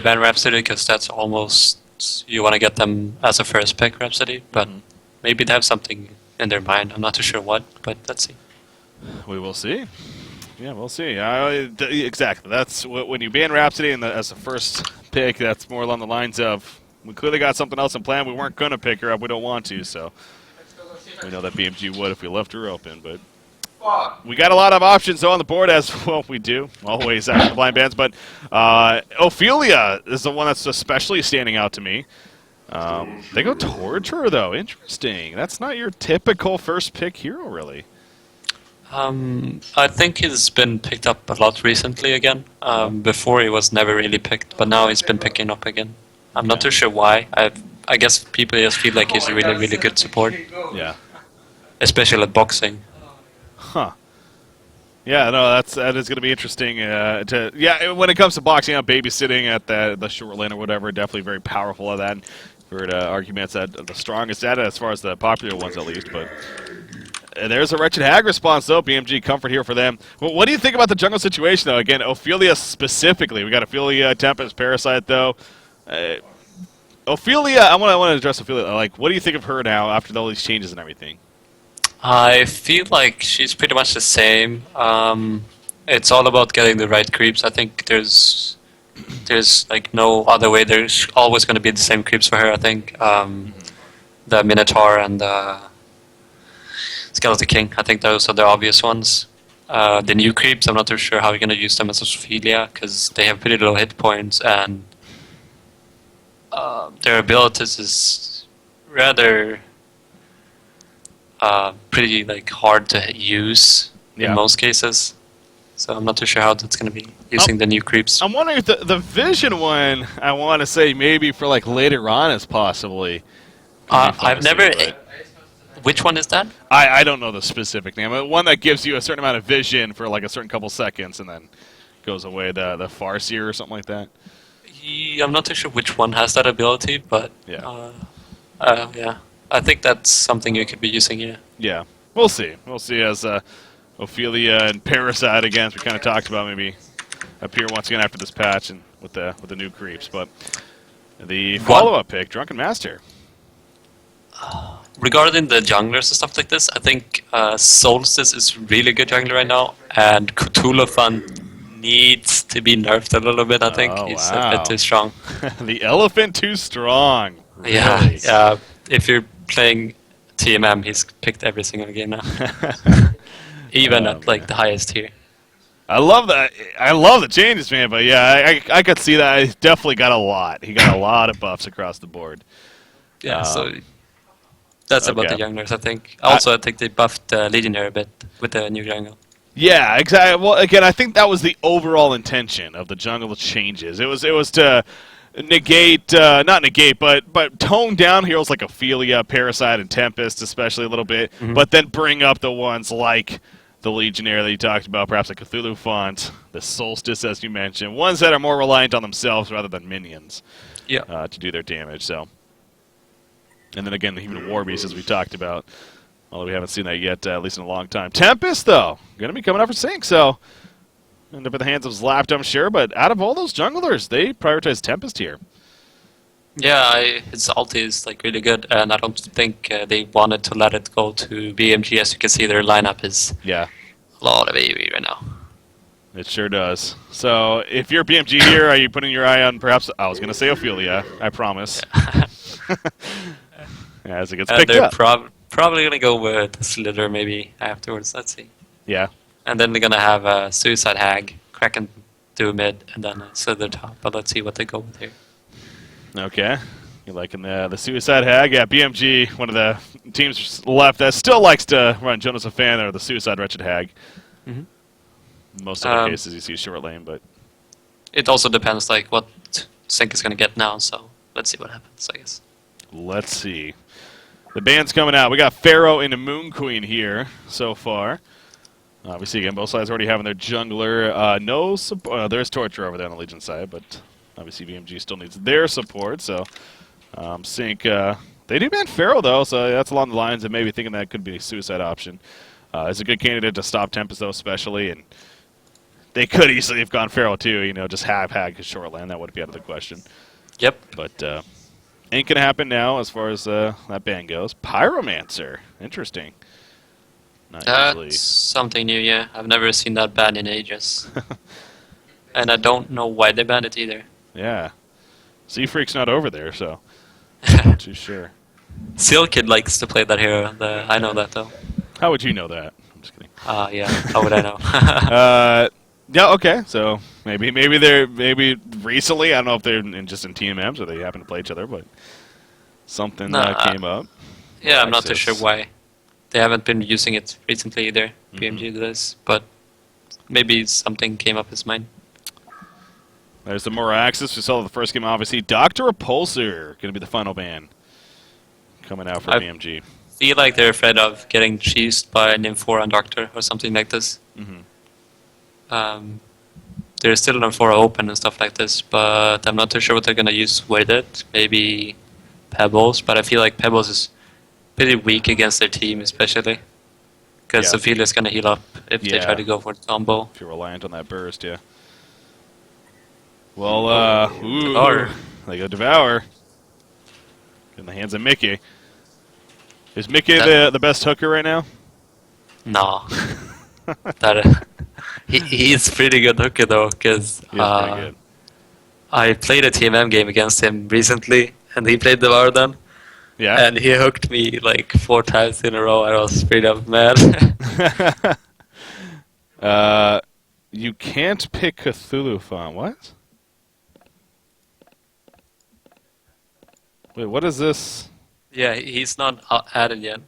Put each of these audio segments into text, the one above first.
ban Rhapsody because that's almost you want to get them as a first pick Rhapsody, but maybe they have something in their mind. I'm not too sure what, but let's see. We will see. Yeah, we'll see. Exactly. That's when you ban Rhapsody as the first pick. That's more along the lines of we clearly got something else in plan. We weren't going to pick her up. We don't want to. So we know that BMG would if we left her open, but. We got a lot of options though on the board, as well we do always after the blind bans. But Ophelia is the one that's especially standing out to me. They go Torture though. Interesting. That's not your typical first pick hero, really. I think he's been picked up a lot recently again. Before he was never really picked, but now he's been picking up again. I'm not too sure why. I guess people just feel like he's a really, really good support. Yeah. Especially at boxing. Huh. Yeah, no, that is going to be interesting. When it comes to boxing, babysitting at the short lane or whatever, definitely very powerful at that. Heard arguments that the strongest at it, as far as the popular ones at least. But there's a Wretched Hag response though. BMG comfort here for them. Well, what do you think about the jungle situation though? Again, Ophelia specifically. We got Ophelia, Tempest, Parasite though. Ophelia, I want to address Ophelia. Like, what do you think of her now after all these changes and everything? I feel like she's pretty much the same. It's all about getting the right creeps. I think there's like no other way. There's always going to be the same creeps for her. I think the Minotaur and the Skeleton King. I think those are the obvious ones. The new creeps, I'm not too sure how you're going to use them as Ophelia because they have pretty low hit points and their abilities is rather. Pretty like hard to use in most cases, so I'm not too sure how that's going to be using the new creeps. I'm wondering if the Vision one, I want to say maybe for like later on is possibly. I've never. Which one is that? I don't know the specific name. One that gives you a certain amount of vision for like a certain couple seconds and then goes away. The Farseer or something like that. I'm not too sure which one has that ability, but yeah. I think that's something you could be using here. Yeah, we'll see. We'll see as Ophelia and Parasite again, as we kind of talked about, maybe appear once again after this patch and with the new creeps. But the follow-up pick, Drunken Master. Regarding the junglers and stuff like this, I think Solstice is really good jungler right now, and Cthulhu needs to be nerfed a little bit. I think he's a bit too strong. The elephant too strong. Really. Yeah. If you're playing TMM, he's picked every single game now. Even at like the highest tier. I love that. I love the changes, man. But yeah, I could see that. He definitely got a lot. He got a lot of buffs across the board. Yeah, so that's about the junglers, I think. Also, I think they buffed Legionnaire a bit with the new jungle. Yeah, exactly. Well, again, I think that was the overall intention of the jungle changes. It was to negate, not negate, but tone down heroes like Ophelia, Parasite, and Tempest, especially a little bit, but then bring up the ones like the Legionnaire that you talked about, perhaps the Cthulhu Font, the Solstice, as you mentioned, ones that are more reliant on themselves rather than minions to do their damage. So, and then again, even Warbeast, as we talked about, although we haven't seen that yet, at least in a long time. Tempest, though, going to be coming up for sync, so end up in the hands of Zlapt, I'm sure, but out of all those junglers, they prioritize Tempest here. Yeah, his ulti is like really good, and I don't think they wanted to let it go to BMG. As you can see, their lineup is a lot of AoE right now. It sure does. So, if you're BMG here, are you putting your eye on perhaps, I was going to say Ophelia, I promise. As it gets picked up. They're probably going to go with Slither maybe afterwards, let's see. Yeah. And then they're going to have a Suicide Hag, Kraken do mid, and then a Slither top, but let's see what they go with here. Okay. You're liking the Suicide Hag? Yeah, BMG, one of the teams left that still likes to run Jonas a fan or the Suicide Wretched Hag. Most of the cases you see short lane, but it also depends like what Sync is going to get now, so let's see what happens, I guess. Let's see. The band's coming out. We got Pharaoh and the Moon Queen here so far. Obviously, again, both sides already having their jungler. No support. There's Torture over there on the Legion side, but obviously BMG still needs their support. So, Sync, they do ban Pharaoh, though, so that's along the lines of maybe thinking that could be a suicide option. It's a good candidate to stop Tempest, though, especially, and They could easily have gone Pharaoh too, just have had his short land. That would be out of the question. Yep. But ain't going to happen now as far as that ban goes. Pyromancer. Interesting. Not That's usually. something new, yeah. I've never seen that banned in ages. And I don't know why they banned it either. Yeah. Sea Freak's not over there, so not too sure. Seal Kid likes to play that hero. I know that, though. How would you know that? I'm just kidding. Yeah. How would I know? Yeah, okay. So maybe recently, I don't know if they're just in TMMs or they happen to play each other, but something came up. Yeah, I'm not too sure why. They haven't been using it recently either. BMG does, but maybe something came up his mind. There's the Mora Axis. We saw the first game, obviously. Dr. Repulsor going to be the final ban coming out for BMG. Feel like they're afraid of getting cheesed by an M4 on Doctor or something like this. There's still an M4 open and stuff like this, but I'm not too sure what they're going to use with it. Maybe Pebbles, but I feel like Pebbles is pretty weak against their team, especially. Because Ophelia's going to heal up if they try to go for the combo. If you're reliant on that burst, yeah. Well, Devour. They go Devour. In the hands of Mickey. Is Mickey the best hooker right now? No. He's pretty good hooker though, because I played a TMM game against him recently, and he played Devour then. Yeah. And he hooked me like 4 times in a row. I was straight up mad. You can't pick Cthulhu font. What? Wait, what is this? Yeah, he's not added yet.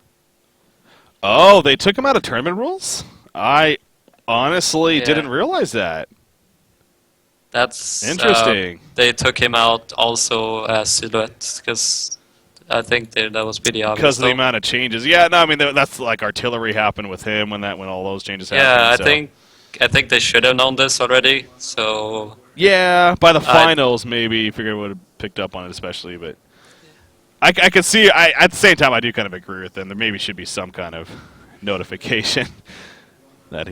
Oh, they took him out of tournament rules? I honestly didn't realize that. That's interesting. They took him out also as Silhouette, because I think that was pretty obvious. Because of the amount of changes. Yeah, no, I mean, that's like artillery happened with him when all those changes happened. Yeah, I think they should have known this already, so... Yeah, by the finals, maybe, you figure would have picked up on it especially, but... I could see, at the same time, I do kind of agree with them. There maybe should be some kind of notification that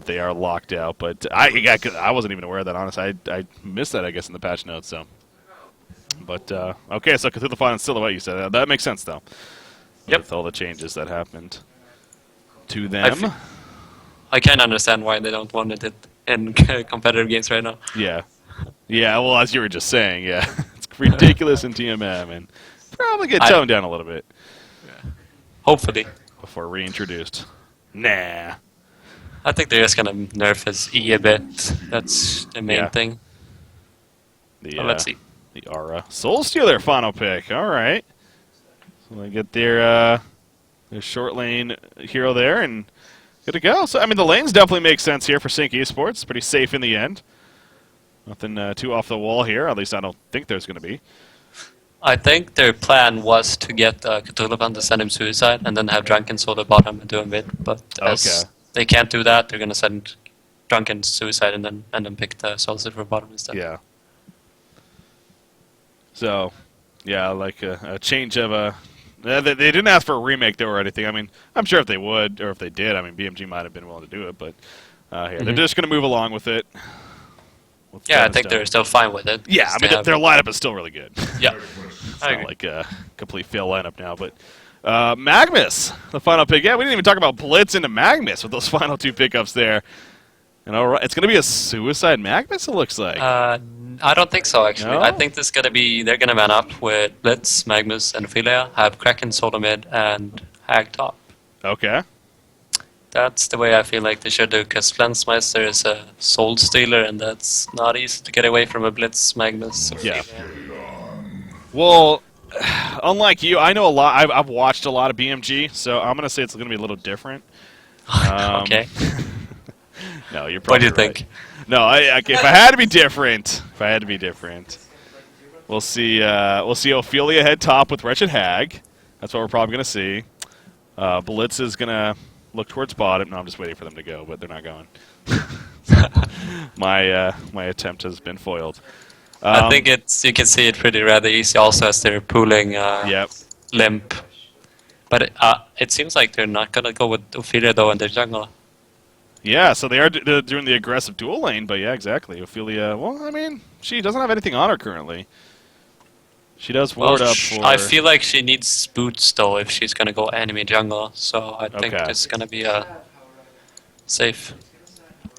they are locked out. But I wasn't even aware of that, honestly. I missed that, I guess, in the patch notes. So, but okay, so Cthulhu Font and Silhouette, you said that makes sense though. Yep. With all the changes that happened to them. I can't understand why they don't want it in competitive games right now. Yeah. Yeah. Well, as you were just saying, yeah, it's ridiculous in TMM and. Probably get toned down a little bit. Yeah. Hopefully. Before reintroduced. Nah. I think they're just going to nerf his E a bit. That's the main thing. Let's see. The Aura. Soul Stealer final pick. All right. So they get their short lane hero there and good to go. So, I mean, the lanes definitely make sense here for Sync Esports. Pretty safe in the end. Nothing too off the wall here. At least I don't think there's going to be. I think their plan was to get Cthulhu Font to send him Suicide and then have Drunken Solar bottom and do a mid. But as they can't do that, they're going to send Drunken Suicide and then pick the Soul Silver bottom instead. Yeah. So, yeah, like a change of a... They didn't ask for a remake, though, or anything. I mean, I'm sure if they would, or if they did, I mean, BMG might have been willing to do it, but they're just going to move along with it. Yeah, I think they're still fine with it. Yeah, I mean, their lineup is still really good. Yeah. It's not like a complete fail lineup now, but Magmus, the final pick. Yeah, we didn't even talk about Blitz into Magmus with those final 2 pickups there. And it's going to be a Suicide Magmus, it looks like. I don't think so, actually. No? I think this is going to be, they're going to man up with Blitz, Magmus, and Ophelia, have Kraken, Solar Mid, and Hag top. Okay. That's the way I feel like they should do, because Flensmeister is a Soul Stealer, and that's not easy to get away from a Blitz, Magnus. Yeah. Well, unlike you, I know a lot. I've watched a lot of BMG, so I'm going to say it's going to be a little different. Okay. No, you're probably What do you right. think? No, if I had to be different, we'll see Ophelia head top with Wretched Hag. That's what we're probably going to see. Blitz is going to look towards bottom. No, I'm just waiting for them to go, but they're not going. My attempt has been foiled. I think you can see it pretty rather easy also as they're pulling Limp. But it seems like they're not going to go with Ophelia though in their jungle. Yeah, so they're doing the aggressive dual lane, but yeah, exactly. Ophelia, well, I mean, she doesn't have anything on her currently. She does Well, ward up I for... feel like she needs boots though if she's gonna go enemy jungle. So I think Okay. this is gonna be a safe,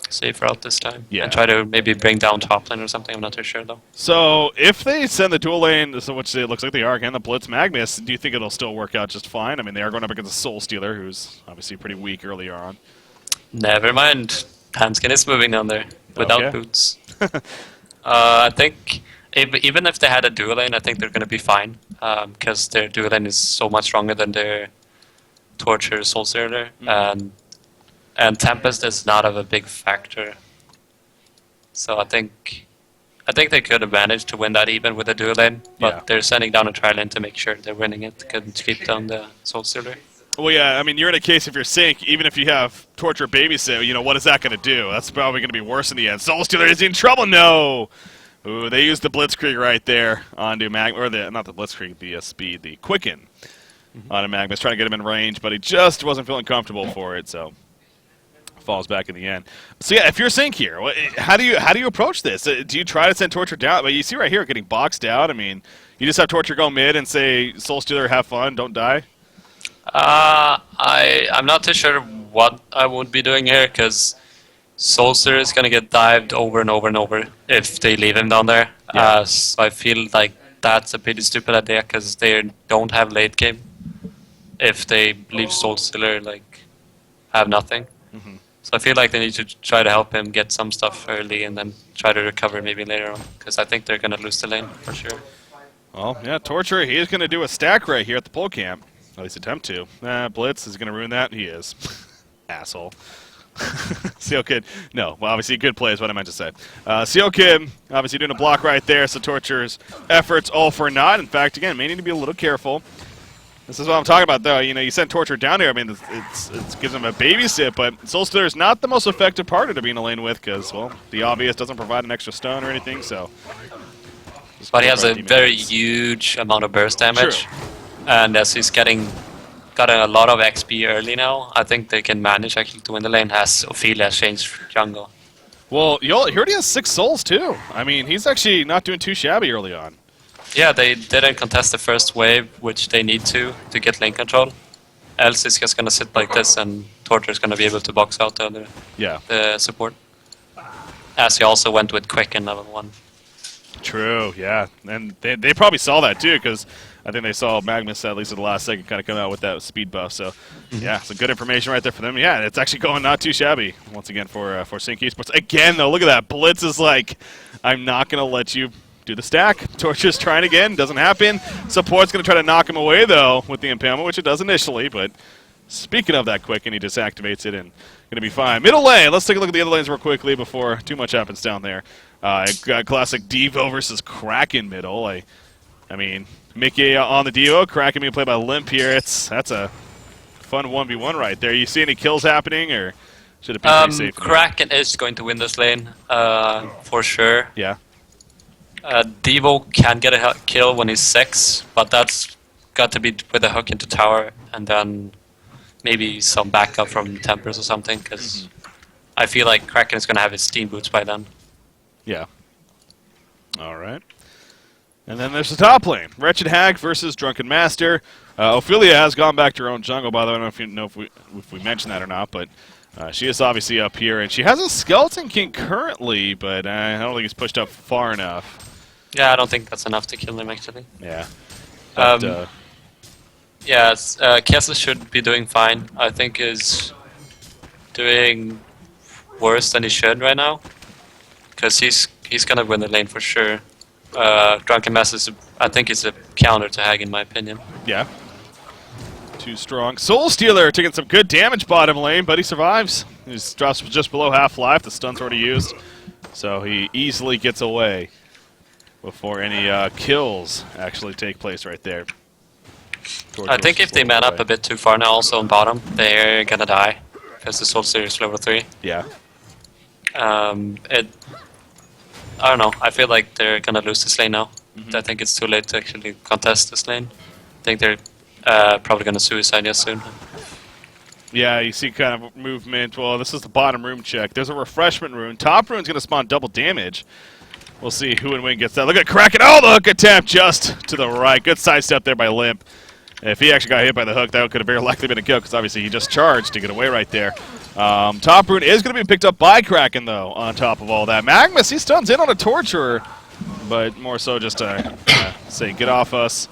safe route this time, Yeah. and try to maybe bring down top lane or something. I'm not too sure though. So if they send the dual lane, so which it looks like they are, and the Blitz Magnus, do you think it'll still work out just fine? I mean, they are going up against a Soul Stealer, who's obviously pretty weak earlier on. Never mind. Hanskin is moving down there without Okay. boots. I think even if they had a dual lane, I think they're gonna be fine because their dual lane is so much stronger than their Torture Soul Stealer, and Tempest is not of a big factor. So I think they could have managed to win that even with a dual lane, but Yeah. they're sending down a tri lane to make sure they're winning it, to keep down the Soul Stealer. Well, yeah, I mean, you're in a case if you're Sync, even if you have Torture Babysit, you know, what is that going to do? That's probably going to be worse in the end. Soul Stealer is in trouble, no! Ooh, they used the Blitzkrieg right there onto Mag, or not the Blitzkrieg, the speed, the Quicken onto Magnus, trying to get him in range, but he just wasn't feeling comfortable for it, so falls back in the end. So yeah, if you're Sync here, how do you approach this? Do you try to send Torture down? But you see right here, getting boxed out. I mean, you just have Torture go mid and say, Soul Stealer, have fun, don't die? I'm not too sure what I would be doing here because Solster is gonna get dived over and over and over if they leave him down there. Yeah. So I feel like that's a pretty stupid idea because they don't have late game. If they leave Soulstealer, like, have nothing. So I feel like they need to try to help him get some stuff early and then try to recover maybe later on because I think they're gonna lose the lane for sure. Well, yeah, Torture, he is going to do a stack right here at the pole camp. At least attempt to. Blitz is going to ruin that. He is. Asshole. CO Kid. No, well, obviously good play is what I meant to say. CO Kid, obviously doing a block right there, so Torture's efforts all for naught. In fact, again, may need to be a little careful. This is what I'm talking about, though. You know, you send Torture down here. I mean, it gives him a babysit, but Soulstealer is not the most effective partner to be in a lane with because, well, the obvious doesn't provide an extra stun or anything, so... But he has a very huge amount of burst damage. True. And as he's got a lot of XP early now, I think they can manage actually to win the lane as Ophelia changed jungle. Well, he already has 6 souls, too. I mean, he's actually not doing too shabby early on. Yeah, they didn't contest the first wave, which they need to get lane control. Else it's just gonna sit like this and Torture's gonna be able to box out the support. As he also went with Quicken level 1. True, yeah. And they probably saw that, too, because I think they saw Magnus, at least at the last second, kind of come out with that speed buff. So, yeah, some good information right there for them. Yeah, it's actually going not too shabby, once again, for Sync Esports. Again, though, look at that. Blitz is like, I'm not going to let you do the stack. Torture's trying again. Doesn't happen. Support's going to try to knock him away, though, with the impalement, which it does initially. But speaking of that quick, and he disactivates it and going to be fine. Middle lane. Let's take a look at the other lanes real quickly before too much happens down there. Got classic Devo versus Kraken middle. I mean, Mickey on the Devo, Kraken being played by Limp here. That's a fun 1v1 right there. You see any kills happening, or should it be pretty safe? Kraken is going to win this lane, for sure. Yeah. Devo can get a kill when he's 6, but that's got to be with a hook into tower, and then maybe some backup from Tempers or something, because I feel like Kraken is going to have his steam boots by then. Yeah. All right. And then there's the top lane. Wretched Hag versus Drunken Master. Ophelia has gone back to her own jungle, by the way. I don't know if we mentioned that or not, but she is obviously up here. And she has a Skeleton King currently, but I don't think he's pushed up far enough. Yeah, I don't think that's enough to kill him, actually. Yeah. But, yeah, Kessel should be doing fine. I think is doing worse than he should right now. Because he's going to win the lane for sure. Drunken Master, I think, is a counter to Hag, in my opinion. Yeah. Too strong. Soul Stealer taking some good damage bottom lane, but he survives. He's drops just below half life. The stun's already used. So he easily gets away before any kills actually take place right there. I think if they man up a bit too far now also on bottom, they're going to die. Because the Soul Stealer is level 3. Yeah. I don't know. I feel like they're gonna lose this lane now. I think it's too late to actually contest this lane. I think they're probably gonna suicide us soon. Yeah, you see kind of movement. Well, this is the bottom room check. There's a refreshment rune. Top rune's going to spawn double damage. We'll see who and when gets that. Look at Kraken. Oh, the hook attempt just to the right. Good sidestep there by Limp. If he actually got hit by the hook, that could have very likely been a kill because obviously he just charged to get away right there. Top rune is going to be picked up by Kraken, though, on top of all that. Magnus, he stuns in on a Torturer, but more so just to say, get off us.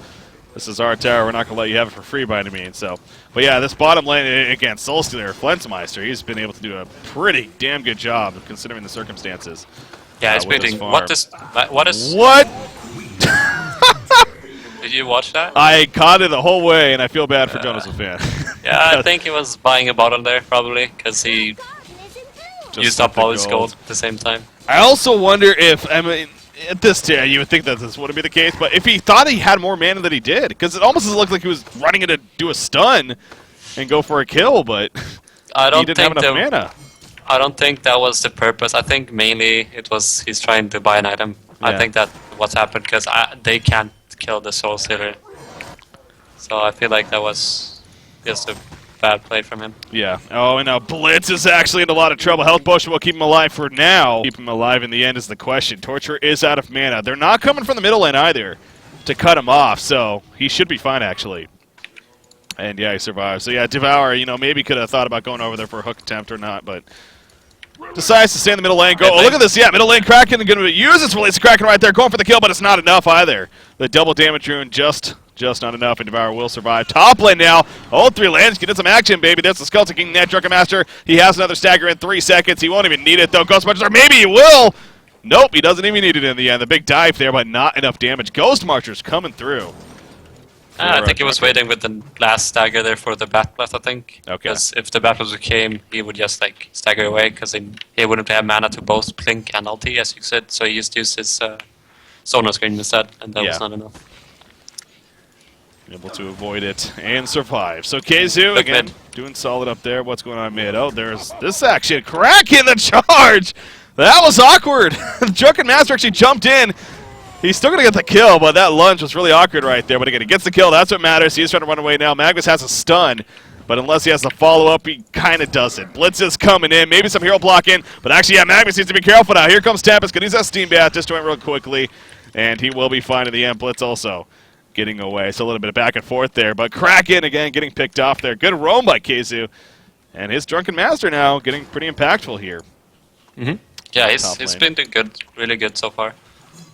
This is our tower. We're not going to let you have it for free by any means. So, but yeah, this bottom lane, again, Soulstealer, Flensmeister, he's been able to do a pretty damn good job considering the circumstances. Yeah, he's beating. What is? What? Did you watch that? I caught it the whole way, and I feel bad for Jonas the fan. Yeah, I think he was buying a bottle there, probably, because he used up all his gold at the same time. I also wonder if, I mean, at this tier, you would think that this wouldn't be the case, but if he thought he had more mana than he did, because it almost looked like he was running in to do a stun and go for a kill, but he didn't have enough mana. I don't think that was the purpose. I think mainly it was he's trying to buy an item. Yeah. I think that's what's happened, because they can't kill the Soul Stealer. So I feel like that was just a bad play from him. Yeah. Oh, and now Blitz is actually in a lot of trouble. Health Potion will keep him alive for now. Keep him alive in the end is the question. Torture is out of mana. They're not coming from the middle lane either to cut him off, so he should be fine, actually. And yeah, he survives. So yeah, Devour, you know, maybe could have thought about going over there for a hook attempt or not, but decides to stay in the middle lane. Go. Oh, look at this. Yeah, middle lane Kraken going to use its release. Kraken right there, going for the kill, but it's not enough either. The double damage rune just not enough, and Devour will survive. Top lane now. All three lanes getting some action, baby. That's the Skeleton King net. Drunken Master. He has another stagger in 3 seconds. He won't even need it, though. Ghost Marcher, maybe he will. Nope, he doesn't even need it in the end. The big dive there, but not enough damage. Ghost Marcher's coming through. I think he was waiting with the last stagger there for the Bat Blast, I think. Okay. Because if the Bat Blast came, he would just like stagger away, because he wouldn't have mana to both Blink and ulti, as you said. So he just used his Sonar Screen instead, and that was not enough. Able to avoid it and survive. So Keizu, again, doing solid up there. What's going on mid? Oh, there's this action. Kraken the charge! That was awkward. Drunken Master actually jumped in. He's still going to get the kill, but that lunge was really awkward right there. But again, he gets the kill. That's what matters. He's trying to run away now. Magnus has a stun, but unless he has the follow-up, he kind of doesn't. Blitz is coming in. Maybe some hero blocking, but actually, yeah, Magnus needs to be careful now. Here comes Tempest. Going to use that Steam Bath. Just went real quickly, and he will be fine in the end. Blitz also getting away. So a little bit of back and forth there. But Kraken, again, getting picked off there. Good roam by Keizu. And his Drunken Master now getting pretty impactful here. Mm-hmm. Yeah, he's been doing good, really good so far.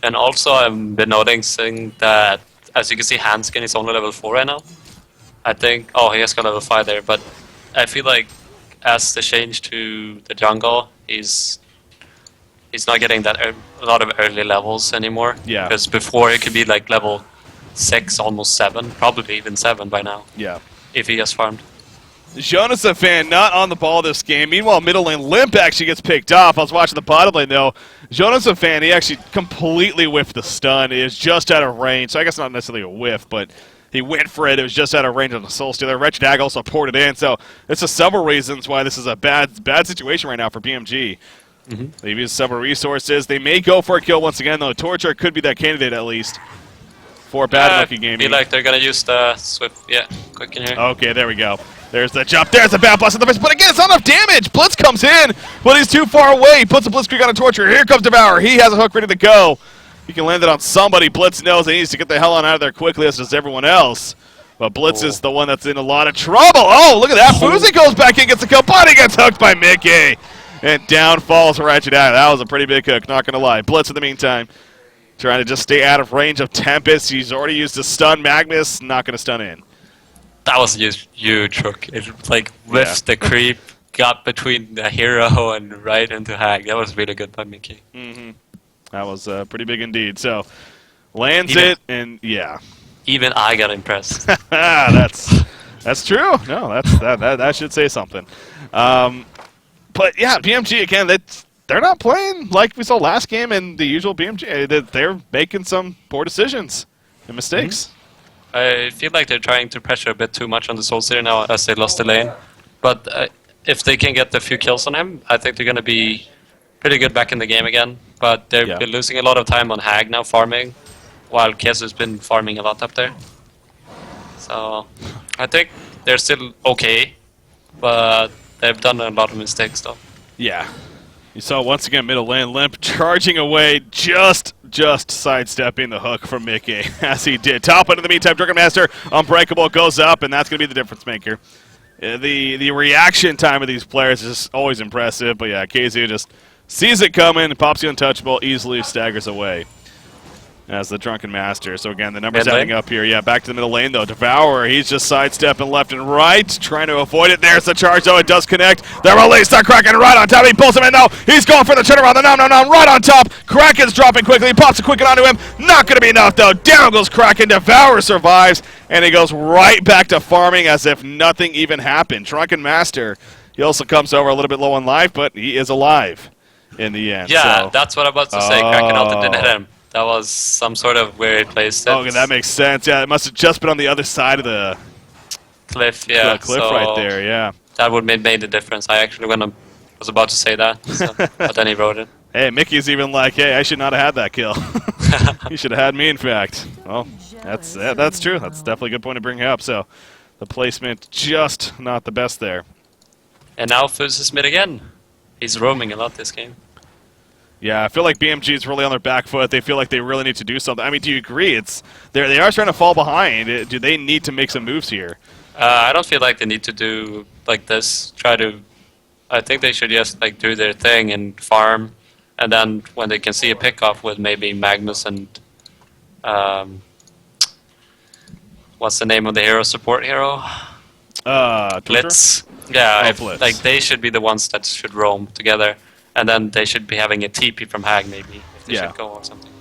And also, I've been noticing that, as you can see, Handskin is only level 4 right now. I think, oh, he has got level 5 there, but I feel like as the change to the jungle, he's not getting that a lot of early levels anymore. Yeah. Because before it could be like level 6, almost 7, probably even 7 by now. Yeah. If he has farmed. Jonas a fan not on the ball this game. Meanwhile, middle lane Limp actually gets picked off. I was watching the bottom lane though. Jonas a fan, he actually completely whiffed the stun. It is just out of range. So I guess not necessarily a whiff, but he went for it. It was just out of range on the Soul Stealer. Wretched Dag also poured it in. So it's just several reasons why this is a bad situation right now for BMG. Mm-hmm. They've used several resources. They may go for a kill once again though. Torture could be that candidate at least. For bad lucky gaming. I feel like they're gonna use the Swift. Yeah, quick in here. Okay, there we go. There's the jump. There's the Bat Blast in the face. But again, it's not enough damage. Blitz comes in, but he's too far away. He puts a Blitzkrieg on a Torture. Here comes Devour. He has a hook ready to go. He can land it on somebody. Blitz knows he needs to get the hell on out of there quickly, as does everyone else. But Blitz is the one that's in a lot of trouble. Oh, look at that. Fuzi goes back in, gets the kill. But he gets hooked by Mickey. And down falls Ratchet out. That was a pretty big hook, not going to lie. Blitz in the meantime, trying to just stay out of range of Tempest. He's already used a stun. Magnus not going to stun in. That was a huge hook. It like whiffed the creep, got between the hero and right into Hag. That was really good by Mickey. Mm-hmm. That was pretty big indeed. So lands it, and yeah. Even I got impressed. that's true. No, that should say something. But yeah, BMG again. They're not playing like we saw last game in the usual BMG. They're making some poor decisions and mistakes. Mm-hmm. I feel like they're trying to pressure a bit too much on the Soul Stealer now as they lost the lane. But if they can get a few kills on him, I think they're going to be pretty good back in the game again. But they've been losing a lot of time on Hag now farming, while Keizu's been farming a lot up there. So I think they're still okay. but they've done a lot of mistakes though. Yeah. You saw once again middle lane, Limp charging away, just sidestepping the hook from Mickey as he did. Top end in the meantime, Dragon Master Unbreakable goes up, and that's going to be the difference maker. The reaction time of these players is always impressive, but yeah, KZ just sees it coming, pops the untouchable, easily staggers away as the Drunken Master. So again, the numbers adding up here. Yeah, back to the middle lane though. Devour, he's just sidestepping left and right, trying to avoid it. There's the charge though, it does connect. The release, the Kraken right on top. He pulls him in though. He's going for the turnaround. The nom right on top. Kraken's dropping quickly. He pops a quicken onto him. Not going to be enough though. Down goes Kraken. Devour survives, and he goes right back to farming as if nothing even happened. Drunken Master, he also comes over a little bit low on life, but he is alive in the end. Yeah, so. that's what I'm about to say. Kraken ult didn't hit him. That was some sort of weird place. Okay, that makes sense. Yeah, it must have just been on the other side of the cliff. Yeah, cliff so right there. Yeah, that would have made the difference. I actually was about to say that, so, but then he wrote it. Hey, Mickey's even like, hey, I should not have had that kill. You should have had me, in fact. Well, that's true. That's definitely a good point to bring up. So, the placement just not the best there. And now Fuzz is mid again. He's roaming a lot this game. Yeah, I feel like BMG is really on their back foot. They feel like they really need to do something. I mean, do you agree? They are trying to fall behind. Do they need to make some moves here? I don't feel like they need to do like this. I think they should just like do their thing and farm, and then when they can see a pickoff with maybe Magnus and what's the name of the hero support hero? Blitz. Yeah, Blitz. Like they should be the ones that should roam together. And then they should be having a TP from Hag, maybe, if they should go or something.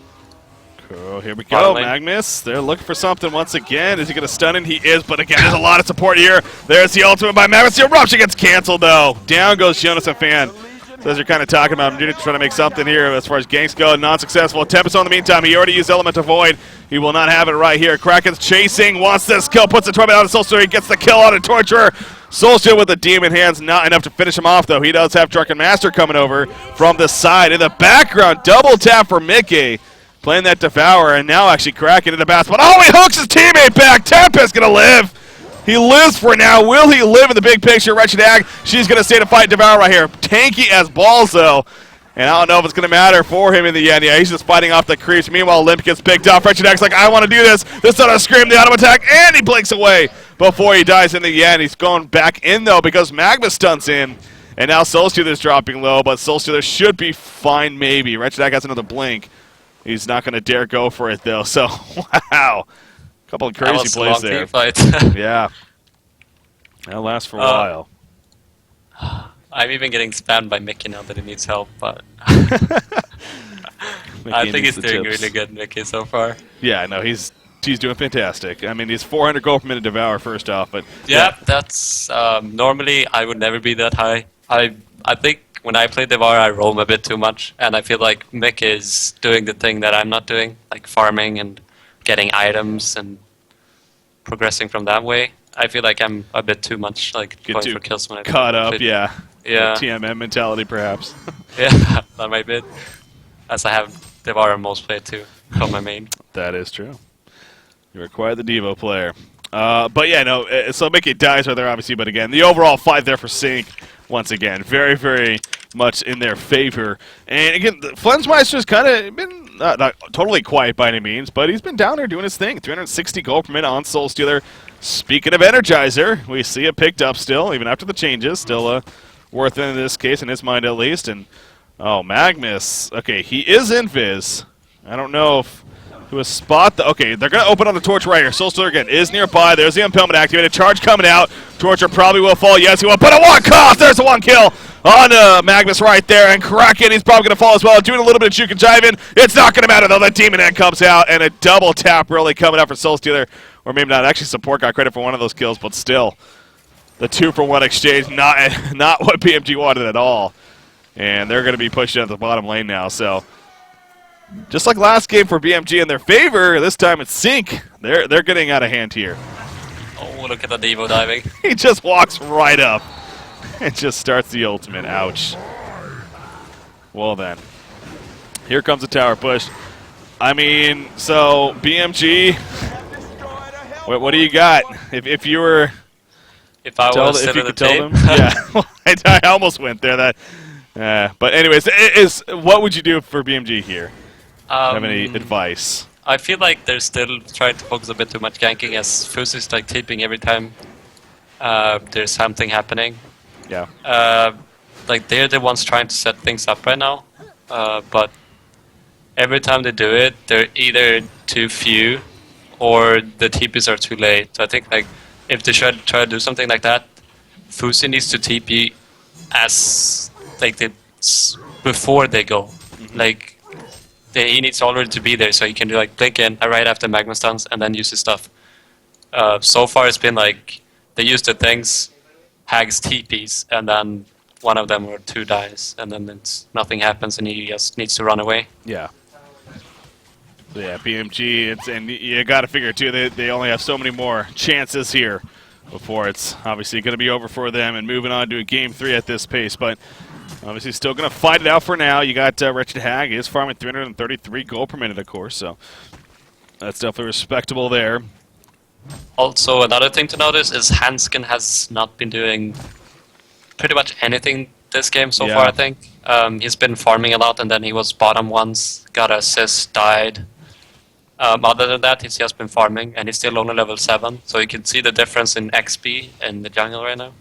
Cool, here we go, Magnus. They're looking for something once again. Is he going to stun him? He is, but again, there's a lot of support here. There's the ultimate by Magnus. The eruption gets canceled, though. Down goes Jonas and Fan. So as you're kind of talking about, I'm trying to make something here as far as ganks go. Non-successful. Tempest in the meantime. He already used Element of Void. He will not have it right here. Kraken's chasing, wants this kill, puts the torment out of Soulster. He gets the kill on a Torturer. Soulster with the demon hands, not enough to finish him off, though. He does have Drunken Master coming over from the side. In the background, double tap for Mickey. Playing that Devour, and now actually Kraken in the basket. Oh, he hooks his teammate back. Tempest going to live. He lives for now. Will he live in the big picture? Wretched Hag, she's going to stay to fight Devour right here. Tanky as balls, though. And I don't know if it's going to matter for him in the end. Yeah, he's just fighting off the creeps. Meanwhile, Limp gets picked up. Wretched Hag's like, I want to do this. This on a scream, the auto attack, and he blinks away before he dies in the end. He's going back in, though, because Magma stunts in. And now Soulstealer's dropping low, but Soulstealer should be fine, maybe. Wretched Hag has another blink. He's not going to dare go for it, though. So, wow. A couple of crazy plays there. Fight. Yeah. That'll last for a while. I'm even getting spammed by Mickey now that he needs help, but I think he's doing really good, Mickey, so far. Yeah, no, he's doing fantastic. I mean, he's 400 gold per minute Devour first off, but yeah, that's normally I would never be that high. I think when I play Devour, I roam a bit too much, and I feel like Mick is doing the thing that I'm not doing, like farming and getting items and progressing from that way. I feel like I'm a bit too much like going for kills when I caught up. Yeah. Yeah. TMM mentality, perhaps. Yeah, that might be it. As I have Devour in most play too from my main. That is true. You are quite the Devo player. But yeah, no. So Mickey dies right there, obviously. But again, the overall fight there for Sync, once again, very, very much in their favor. And again, Flensmeister's kind of been not totally quiet by any means, but he's been down there doing his thing. 360 gold per minute on Soulstealer. Speaking of Energizer, we see it picked up still, even after the changes. Still worth it in this case, in his mind at least. And, oh, Magnus. Okay, he is invis. I don't know if to a spot. Okay, they're going to open on the torch right here. Soulstealer again is nearby. There's the impalement activated. Charge coming out. Torture probably will fall. Yes, he will. But a one cost. There's the one kill on Magnus right there. And Kraken, he's probably going to fall as well. Doing a little bit of juke and jiving. It's not going to matter, though. The Demon End comes out. And a double tap really coming out for Soulstealer. Or maybe not. Actually, Support got credit for one of those kills, but still. The 2-for-1 exchange, not what BMG wanted at all. And they're going to be pushed into the bottom lane now. So, just like last game for BMG in their favor, this time it's Sync. They're getting out of hand here. Oh, look at the Devo diving. He just walks right up and just starts the ultimate. Ouch. Well then, here comes a tower push. I mean, so BMG, what do you got? If you were If I was If still you in the could tell team, them. Yeah, I almost went there. But anyways, what would you do for BMG here? Have any um, advice? I feel like they're still trying to focus a bit too much ganking, as Fus is like TPing every time there's something happening. Yeah. Uh, like they're the ones trying to set things up right now, but every time they do it, they're either too few or the TPs are too late. So I think like if they should try to do something like that, Fusi needs to TP as like before they go. Like he needs already to be there so he can do like blink in right after magma stuns and then use his stuff. So far it's been like they use the things, Hag's TPs, and then one of them or two dies, and then nothing happens and he just needs to run away. Yeah. So yeah, BMG, and you got to figure too, they only have so many more chances here before it's obviously going to be over for them and moving on to a game 3 at this pace. But obviously still going to fight it out for now. You got Wretched Hag is farming 333 gold per minute, of course, so that's definitely respectable there. Also, another thing to notice is Hanskin has not been doing pretty much anything this game so far, I think. He's been farming a lot, and then he was bottom once, got an assist, died. Other than that, he's just been farming, and he's still only level 7, so you can see the difference in XP in the jungle right now.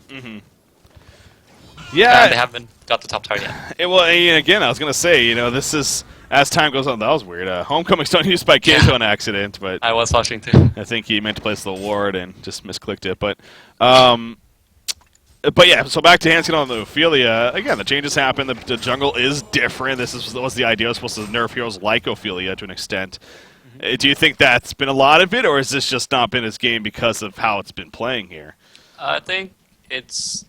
Yeah. And they haven't got the top tier yet. Well, and again, I was going to say, this is, as time goes on, that was weird. Homecoming's not used by Kato on accident, but I was watching too. I think he meant to place the ward and just misclicked it. But yeah, so back to Hanskin on the Ophelia. Again, the changes happen. The jungle is different. Was the idea. It was supposed to nerf heroes like Ophelia to an extent. Do you think that's been a lot of it, or has this just not been his game because of how it's been playing here? I think it's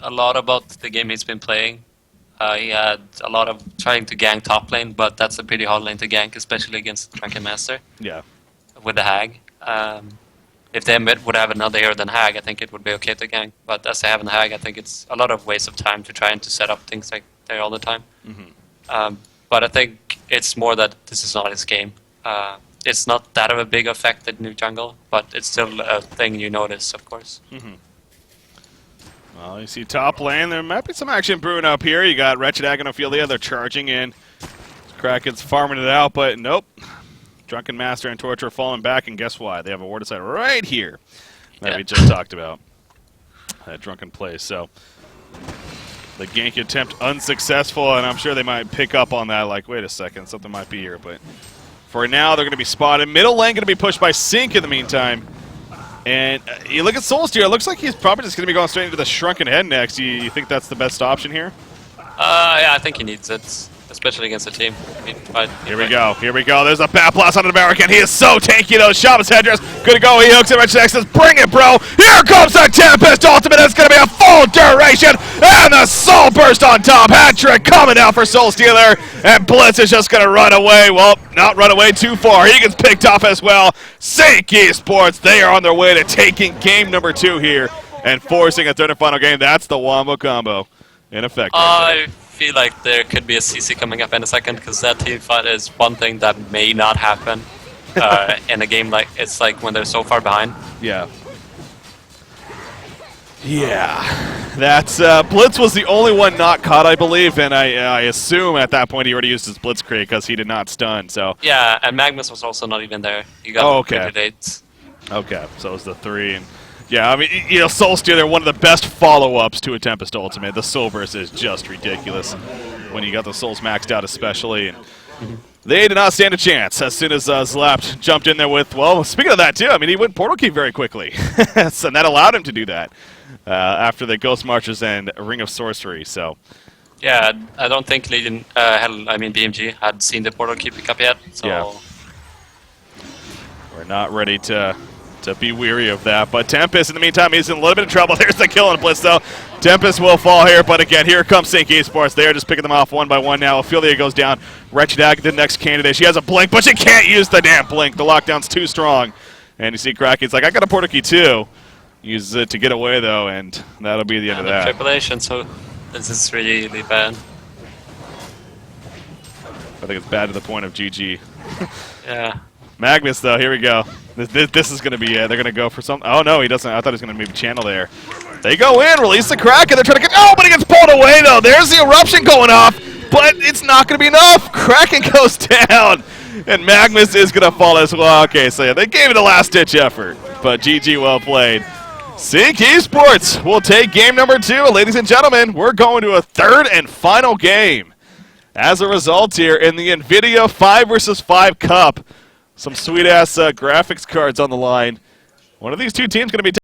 a lot about the game he's been playing. He had a lot of trying to gank top lane, but that's a pretty hard lane to gank, especially against Drunken Master. Yeah. With the Hag. If they would have another hero than Hag, I think it would be okay to gank. But as they have in Hag, I think it's a lot of waste of time to try and to set up things like there all the time. But I think it's more that this is not his game. It's not that of a big effect at New Jungle, but it's still a thing you notice, of course. Well, you see top lane. There might be some action brewing up here. You got Wretched Hag and Ophelia. They're charging in. Kraken's farming it out, but nope. Drunken Master and Torture are falling back, and guess why? They have a ward aside right here that we just talked about. That Drunken place. So the gank attempt unsuccessful, and I'm sure they might pick up on that. Like, wait a second, something might be here. But for now, they're going to be spotted. Middle lane going to be pushed by Sync in the meantime. And you look at Soulsteer, it looks like he's probably just going to be going straight into the Shrunken Head next. You think that's the best option here? Yeah, I think he needs it, especially against the team. Here we go. There's a Bat Blast on the American. He is so tanky, though. Shaman's Headdress. Good to go. He hooks it. Wretched Hag says, bring it, bro. Here comes the Tempest Ultimate. It's going to be a full duration. And the Soul Burst on top. Hat trick coming out for Soul Stealer. And Blitz is just going to run away. Well, not run away too far. He gets picked off as well. Sync Esports, they are on their way to taking game number 2 here and forcing a third and final game. That's the Wombo combo in effect. I feel like there could be a CC coming up in a second, because that team fight is one thing that may not happen in a game like it's like when they're so far behind. Yeah. That's Blitz was the only one not caught, I believe, and I assume at that point he already used his Blitzkrieg because he did not stun. So yeah, and Magnus was also not even there. He got pretty late. Okay, so it was the 3. And yeah, I mean, Soul Stealer, one of the best follow-ups to a Tempest Ultimate. The Soul Burst is just ridiculous when you got the Souls maxed out, especially. And they did not stand a chance as soon as Zlapt jumped in there with, well, speaking of that, too, I mean, he went Portal Key very quickly. And that allowed him to do that after the Ghost Marches and Ring of Sorcery, so. Yeah, I don't think BMG had seen the Portal Key pick up yet, so. Yeah. We're not ready to be weary of that. But Tempest, in the meantime, he's in a little bit of trouble. There's the kill on Blitz, though. Tempest will fall here, but again, here comes Sync Esports. They are just picking them off one by one now. Ophelia goes down. Wretched Hag, the next candidate. She has a blink, but she can't use the damn blink. The lockdown's too strong. And you see Kraken's like, I got a Portal Key too. Uses it to get away, though, and that'll be the end of that. Tripulation, so this is really bad. I think it's bad to the point of GG. Yeah. Magnus, though, here we go. This is going to be it. They're going to go for something. Oh, no, he doesn't. I thought he was going to move channel there. They go in, release the Kraken. They're trying to get. Oh, but he gets pulled away, though. There's the eruption going off, but it's not going to be enough. Kraken goes down, and Magnus is going to fall as well. Okay, so yeah, they gave it a last-ditch effort, but GG, well played. Sync Esports will take game number 2. Ladies and gentlemen, we're going to a third and final game. As a result here, in the Nvidia 5 vs. 5 Cup, some sweet-ass graphics cards on the line. One of these two teams going to be